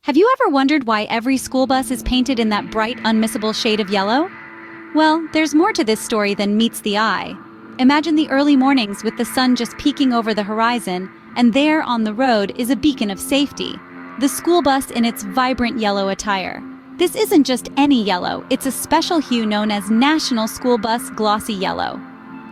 Have you ever wondered why every school bus is painted in that bright, unmissable shade of yellow? Well, there's more to this story than meets the eye. Imagine the early mornings with the sun just peeking over the horizon, and there on the road is a beacon of safety, the school bus in its vibrant yellow attire. This isn't just any yellow, it's a special hue known as National School Bus Glossy Yellow.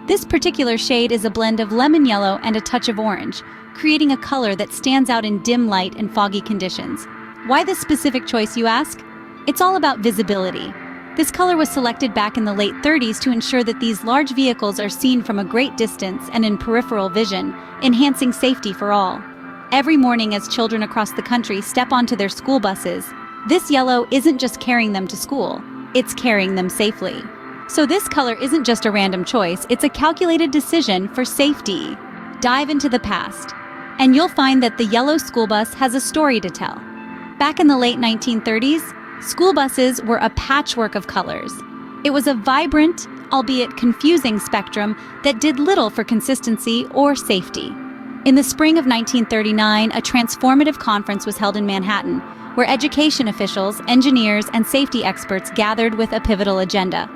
This particular shade is a blend of lemon yellow and a touch of orange, creating a color that stands out in dim light and foggy conditions. Why this specific choice, you ask? It's all about visibility. This color was selected back in the late 30s to ensure that these large vehicles are seen from a great distance and in peripheral vision, enhancing safety for all. Every morning as children across the country step onto their school buses, this yellow isn't just carrying them to school, it's carrying them safely. So this color isn't just a random choice, it's a calculated decision for safety. Dive into the past, and you'll find that the yellow school bus has a story to tell. Back in the late 1930s, school buses were a patchwork of colors. It was a vibrant, albeit confusing spectrum that did little for consistency or safety. In the spring of 1939, a transformative conference was held in Manhattan, where education officials, engineers, and safety experts gathered with a pivotal agenda: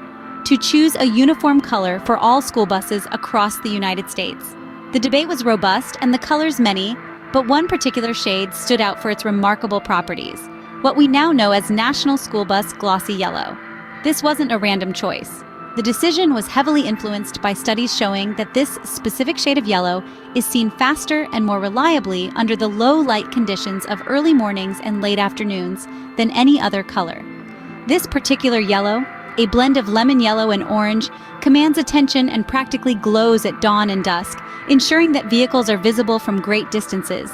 to choose a uniform color for all school buses across the United States. The debate was robust and the colors many, but one particular shade stood out for its remarkable properties, what we now know as National School Bus Glossy Yellow. This wasn't a random choice. The decision was heavily influenced by studies showing that this specific shade of yellow is seen faster and more reliably under the low light conditions of early mornings and late afternoons than any other color. This particular yellow, a blend of lemon yellow and orange, commands attention and practically glows at dawn and dusk, ensuring that vehicles are visible from great distances.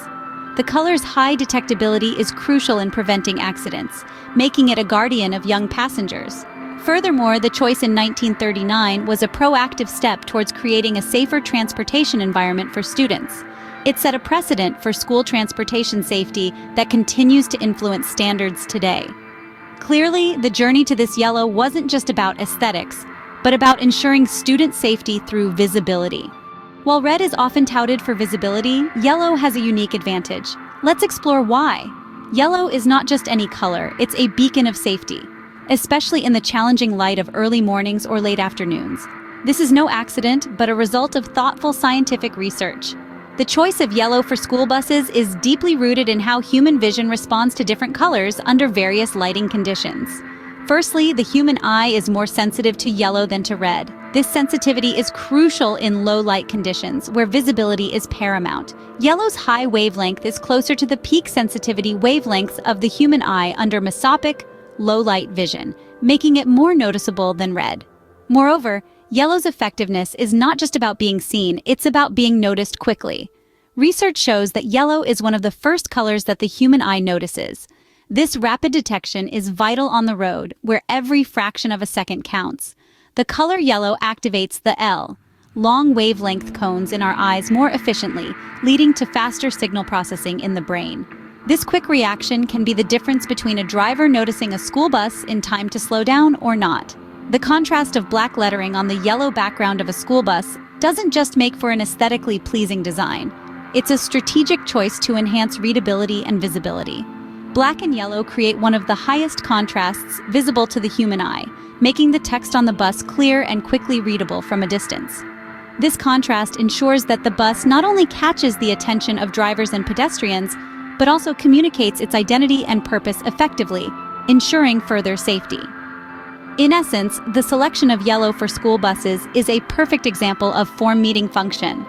The color's high detectability is crucial in preventing accidents, making it a guardian of young passengers. Furthermore, the choice in 1939 was a proactive step towards creating a safer transportation environment for students. It set a precedent for school transportation safety that continues to influence standards today. Clearly, the journey to this yellow wasn't just about aesthetics, but about ensuring student safety through visibility. While red is often touted for visibility, yellow has a unique advantage. Let's explore why. Yellow is not just any color, it's a beacon of safety, especially in the challenging light of early mornings or late afternoons. This is no accident, but a result of thoughtful scientific research. The choice of yellow for school buses is deeply rooted in how human vision responds to different colors under various lighting conditions. Firstly, the human eye is more sensitive to yellow than to red. This sensitivity is crucial in low light conditions, where visibility is paramount. Yellow's high wavelength is closer to the peak sensitivity wavelengths of the human eye under mesopic, low light vision, making it more noticeable than red. Moreover, yellow's effectiveness is not just about being seen, it's about being noticed quickly. Research shows that yellow is one of the first colors that the human eye notices. This rapid detection is vital on the road, where every fraction of a second counts. The color yellow activates the long wavelength cones in our eyes more efficiently, leading to faster signal processing in the brain. This quick reaction can be the difference between a driver noticing a school bus in time to slow down or not. The contrast of black lettering on the yellow background of a school bus doesn't just make for an aesthetically pleasing design. It's a strategic choice to enhance readability and visibility. Black and yellow create one of the highest contrasts visible to the human eye, making the text on the bus clear and quickly readable from a distance. This contrast ensures that the bus not only catches the attention of drivers and pedestrians, but also communicates its identity and purpose effectively, ensuring further safety. In essence, the selection of yellow for school buses is a perfect example of form-meeting function.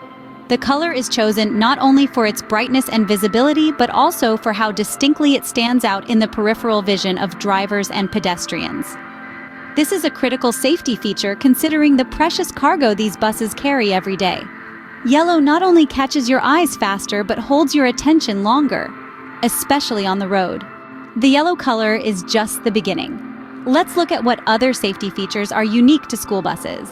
The color is chosen not only for its brightness and visibility, but also for how distinctly it stands out in the peripheral vision of drivers and pedestrians. This is a critical safety feature considering the precious cargo these buses carry every day. Yellow not only catches your eyes faster, but holds your attention longer, especially on the road. The yellow color is just the beginning. Let's look at what other safety features are unique to school buses.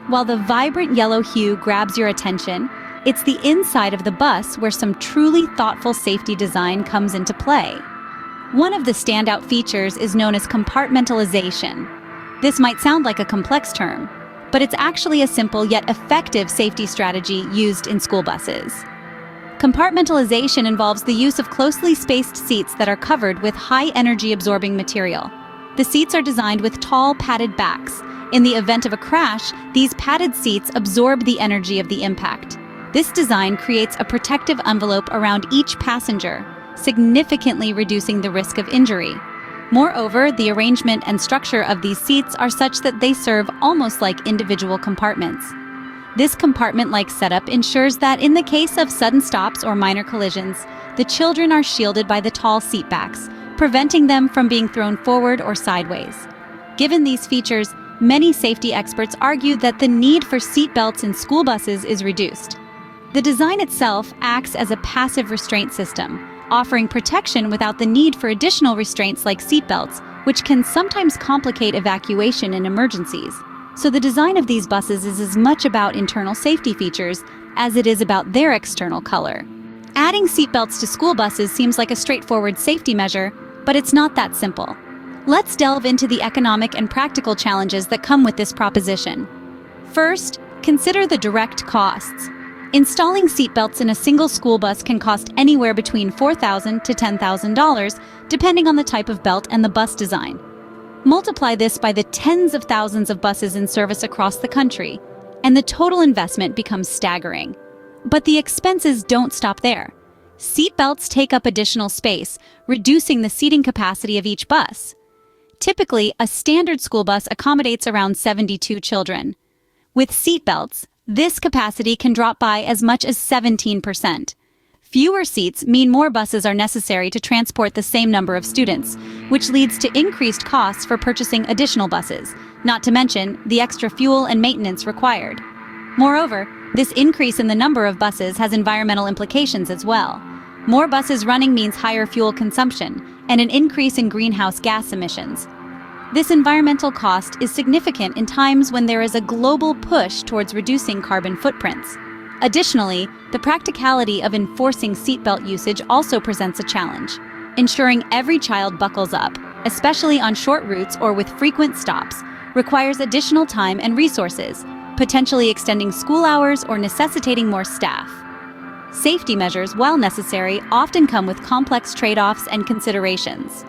While the vibrant yellow hue grabs your attention, it's the inside of the bus where some truly thoughtful safety design comes into play. One of the standout features is known as compartmentalization. This might sound like a complex term, but it's actually a simple yet effective safety strategy used in school buses. Compartmentalization involves the use of closely spaced seats that are covered with high-energy absorbing material. The seats are designed with tall, padded backs. In the event of a crash, these padded seats absorb the energy of the impact. This design creates a protective envelope around each passenger, significantly reducing the risk of injury. Moreover, the arrangement and structure of these seats are such that they serve almost like individual compartments. This compartment-like setup ensures that in the case of sudden stops or minor collisions, the children are shielded by the tall seat backs, preventing them from being thrown forward or sideways. Given these features, many safety experts argue that the need for seat belts in school buses is reduced. The design itself acts as a passive restraint system, offering protection without the need for additional restraints like seat belts, which can sometimes complicate evacuation in emergencies. So the design of these buses is as much about internal safety features as it is about their external color. Adding seatbelts to school buses seems like a straightforward safety measure, but it's not that simple. Let's delve into the economic and practical challenges that come with this proposition. First, consider the direct costs. Installing seatbelts in a single school bus can cost anywhere between $4,000 to $10,000, depending on the type of belt and the bus design. Multiply this by the tens of thousands of buses in service across the country, and the total investment becomes staggering. But the expenses don't stop there. Seatbelts take up additional space, reducing the seating capacity of each bus. Typically, a standard school bus accommodates around 72 children. With seatbelts, this capacity can drop by as much as 17%. Fewer seats mean more buses are necessary to transport the same number of students, which leads to increased costs for purchasing additional buses, not to mention the extra fuel and maintenance required. Moreover, this increase in the number of buses has environmental implications as well. More buses running means higher fuel consumption and an increase in greenhouse gas emissions. This environmental cost is significant in times when there is a global push towards reducing carbon footprints. Additionally, the practicality of enforcing seatbelt usage also presents a challenge. Ensuring every child buckles up, especially on short routes or with frequent stops, requires additional time and resources, potentially extending school hours or necessitating more staff. Safety measures, while necessary, often come with complex trade-offs and considerations.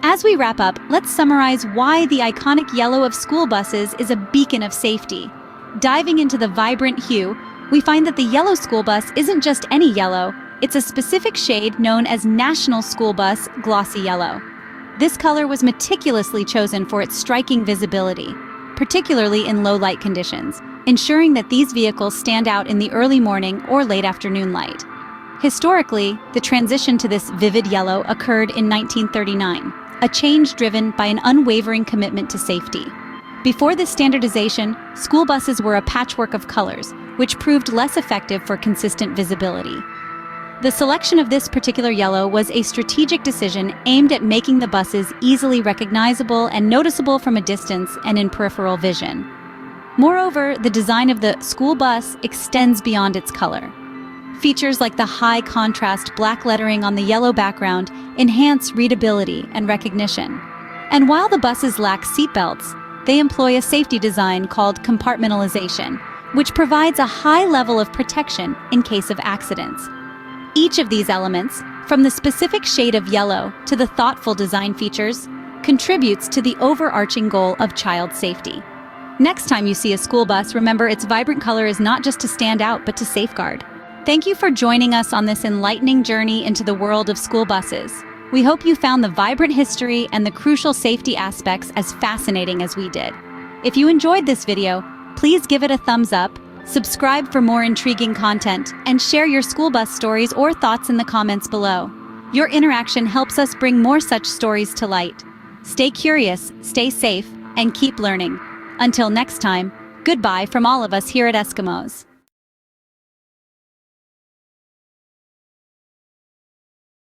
As we wrap up, let's summarize why the iconic yellow of school buses is a beacon of safety. Diving into the vibrant hue, we find that the yellow school bus isn't just any yellow, it's a specific shade known as National School Bus Glossy Yellow. This color was meticulously chosen for its striking visibility, particularly in low light conditions, ensuring that these vehicles stand out in the early morning or late afternoon light. Historically, the transition to this vivid yellow occurred in 1939, a change driven by an unwavering commitment to safety. Before this standardization, school buses were a patchwork of colors, which proved less effective for consistent visibility. The selection of this particular yellow was a strategic decision aimed at making the buses easily recognizable and noticeable from a distance and in peripheral vision. Moreover, the design of the school bus extends beyond its color. Features like the high-contrast black lettering on the yellow background enhance readability and recognition. And while the buses lack seatbelts, they employ a safety design called compartmentalization, which provides a high level of protection in case of accidents. Each of these elements, from the specific shade of yellow to the thoughtful design features, contributes to the overarching goal of child safety. Next time you see a school bus, remember its vibrant color is not just to stand out, but to safeguard. Thank you for joining us on this enlightening journey into the world of school buses. We hope you found the vibrant history and the crucial safety aspects as fascinating as we did. If you enjoyed this video, please give it a thumbs up, subscribe for more intriguing content, and share your school bus stories or thoughts in the comments below. Your interaction helps us bring more such stories to light. Stay curious, stay safe, and keep learning. Until next time, goodbye from all of us here at Eskimos.